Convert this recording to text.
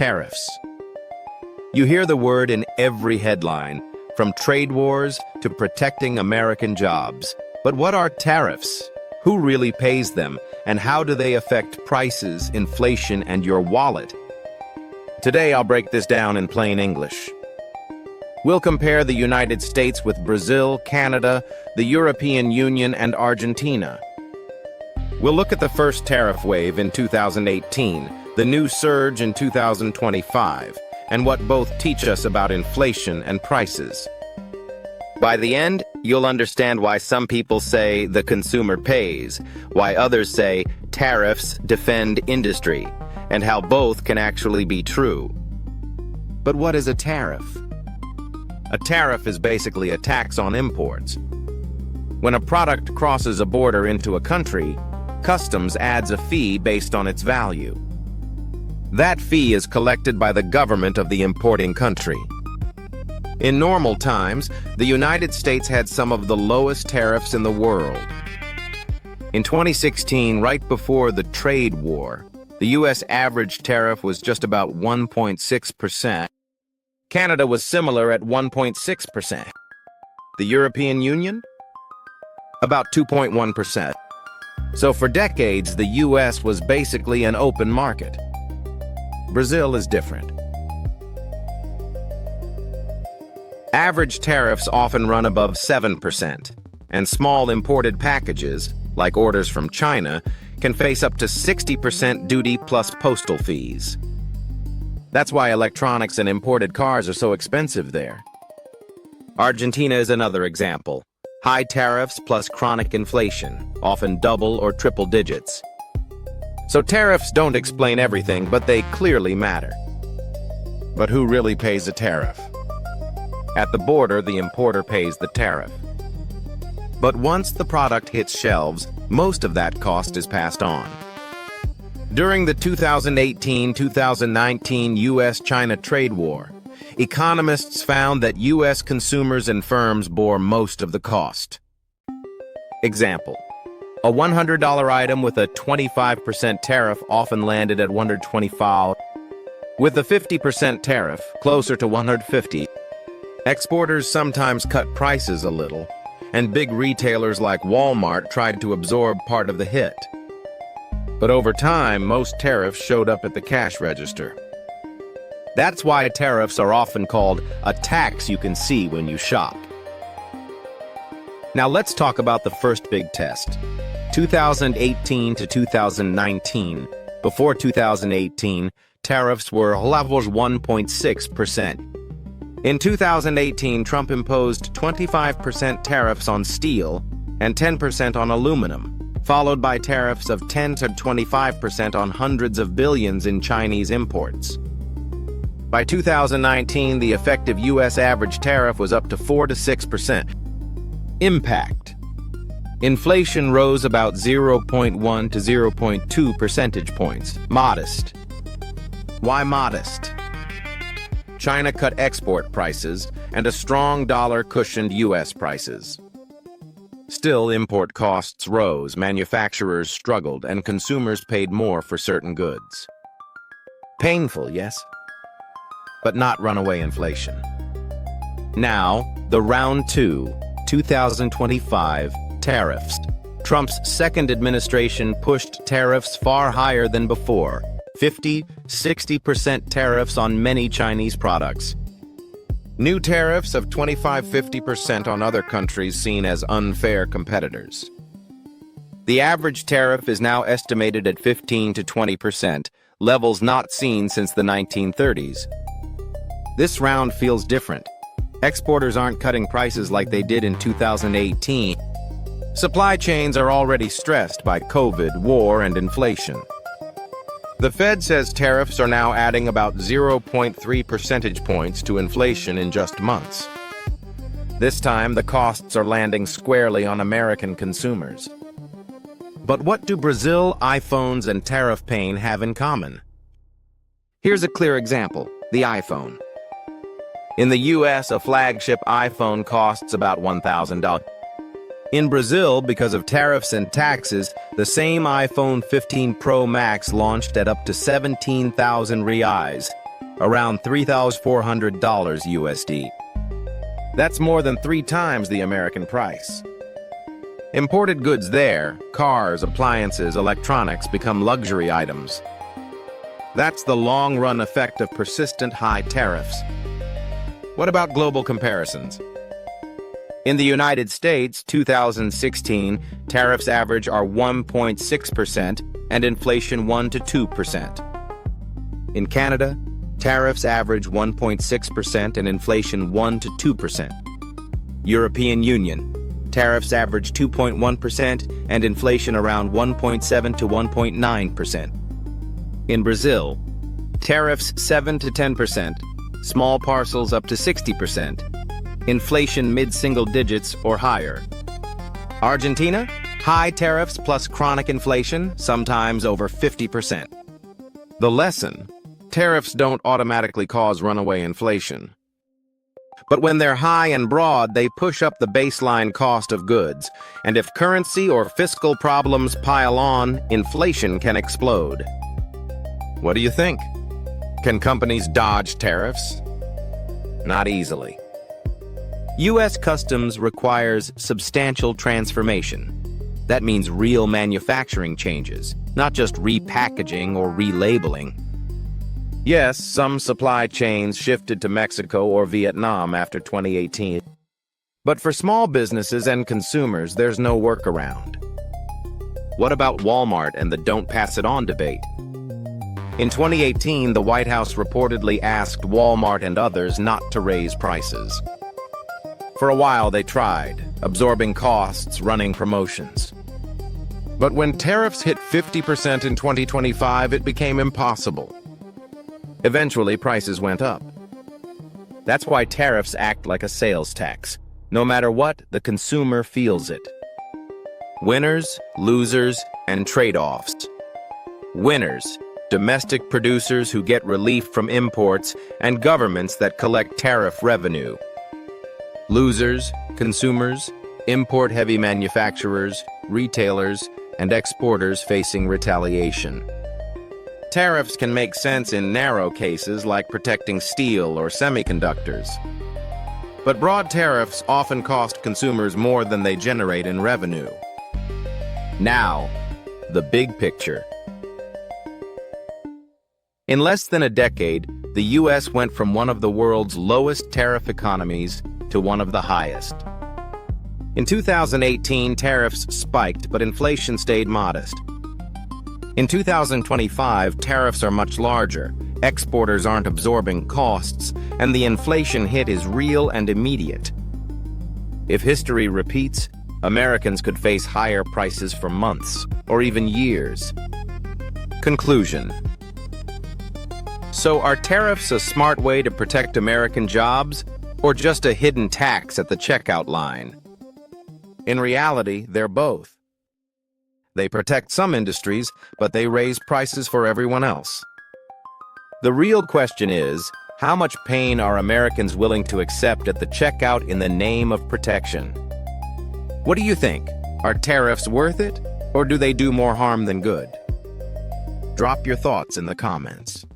tariffs. You hear the word in every headline, from trade wars to protecting American jobs. But what are tariffs? Who really pays them? And how do they affect prices, inflation, and your wallet? Today, I'll break this down in plain English. We'll compare the United States with Brazil, Canada, the European Union, and Argentina. We'll look at the first tariff wave in 2018, the new surge in 2025, and what both teach us about inflation and prices. By the end, you'll understand why some people say the consumer pays, why others say tariffs defend industry, and how both can actually be true. But what is a tariff? A tariff is basically a tax on imports. When a product crosses a border into a country, customs adds a fee based on its value. That fee is collected by the government of the importing country. In normal times, the United States had some of the lowest tariffs in the world. In 2016, right before the trade war, the U.S. average tariff was just about 1.6%. Canada was similar at 1.6%. The European Union? About 2.1%. So for decades, the U.S. was basically an open market. Brazil is different. Average tariffs often run above 7%, and small imported packages, like orders from China, can face up to 60% duty plus postal fees. That's why electronics and imported cars are so expensive there. Argentina is another example. High tariffs plus chronic inflation, often double or triple digits. So tariffs don't explain everything, but they clearly matter. But who really pays a tariff? At the border, the importer pays the tariff. But once the product hits shelves, most of that cost is passed on. During the 2018-2019 U.S.-China trade war, economists found that U.S. consumers and firms bore most of the cost. Example: a $100 item with a 25% tariff often landed at $125. With a 50% tariff, closer to $150. Exporters sometimes cut prices a little, and big retailers like Walmart tried to absorb part of the hit. But over time, most tariffs showed up at the cash register. That's why tariffs are often called a tax you can see when you shop. Now let's talk about the first big test, 2018 to 2019. Before 2018, tariffs were levels 1.6%. In 2018, Trump imposed 25% tariffs on steel and 10% on aluminum, followed by tariffs of 10 to 25% on hundreds of billions in Chinese imports. By 2019, the effective U.S. average tariff was up to 4 to 6%. Impact: inflation rose about 0.1 to 0.2 percentage points. Modest. Why modest? China cut export prices, and a strong dollar cushioned U.S. prices. Still, import costs rose, manufacturers struggled, and consumers paid more for certain goods. Painful, yes? But not runaway inflation. Now, the round two, 2025, tariffs. Trump's second administration pushed tariffs far higher than before, 50–60% tariffs on many Chinese products. New tariffs of 25–50% on other countries seen as unfair competitors. The average tariff is now estimated at 15 to 20%, levels not seen since the 1930s. This round feels different. Exporters aren't cutting prices like they did in 2018. Supply chains are already stressed by COVID, war, and inflation. The Fed says tariffs are now adding about 0.3 percentage points to inflation in just months. This time, the costs are landing squarely on American consumers. But what do Brazil, iPhones, and tariff pain have in common? Here's a clear example: the iPhone. In the US, a flagship iPhone costs about $1,000. In Brazil, because of tariffs and taxes, the same iPhone 15 Pro Max launched at up to 17,000 reais, around $3,400 USD. That's more than 3 times the American price. Imported goods there, cars, appliances, electronics, become luxury items. That's the long-run effect of persistent high tariffs. What about global comparisons? In the United States, 2016, tariffs average are 1.6% and inflation 1 to 2%. In Canada, tariffs average 1.6% and inflation 1 to 2%. European Union, tariffs average 2.1% and inflation around 1.7 to 1.9%. In Brazil, tariffs 7 to 10%, small parcels up to 60%, inflation mid-single digits or higher. Argentina, high tariffs plus chronic inflation, sometimes over 50%. The lesson: tariffs don't automatically cause runaway inflation. But when they're high and broad, they push up the baseline cost of goods, and if currency or fiscal problems pile on, inflation can explode. What do you think? Can companies dodge tariffs? Not easily. U.S. Customs requires substantial transformation. That means real manufacturing changes, not just repackaging or relabeling. Yes, some supply chains shifted to Mexico or Vietnam after 2018. But for small businesses and consumers, there's no workaround. What about Walmart and the "don't pass it on" debate? In 2018, the White House reportedly asked Walmart and others not to raise prices. For a while, they tried, absorbing costs, running promotions. But when tariffs hit 50% in 2025, it became impossible. Eventually, prices went up. That's why tariffs act like a sales tax. No matter what, the consumer feels it. Winners, losers, and trade-offs. Winners: domestic producers who get relief from imports and governments that collect tariff revenue. Losers: consumers, import-heavy manufacturers, retailers, and exporters facing retaliation. Tariffs can make sense in narrow cases like protecting steel or semiconductors. But broad tariffs often cost consumers more than they generate in revenue. Now, the big picture. In less than a decade, the U.S. went from one of the world's lowest tariff economies to one of the highest. In 2018, tariffs spiked, but inflation stayed modest. In 2025, tariffs are much larger, exporters aren't absorbing costs, and the inflation hit is real and immediate. If history repeats, Americans could face higher prices for months, or even years. Conclusion. So are tariffs a smart way to protect American jobs, or just a hidden tax at the checkout line? In reality, they're both. They protect some industries, but they raise prices for everyone else. The real question is, how much pain are Americans willing to accept at the checkout in the name of protection? What do you think? Are tariffs worth it, or do they do more harm than good? Drop your thoughts in the comments.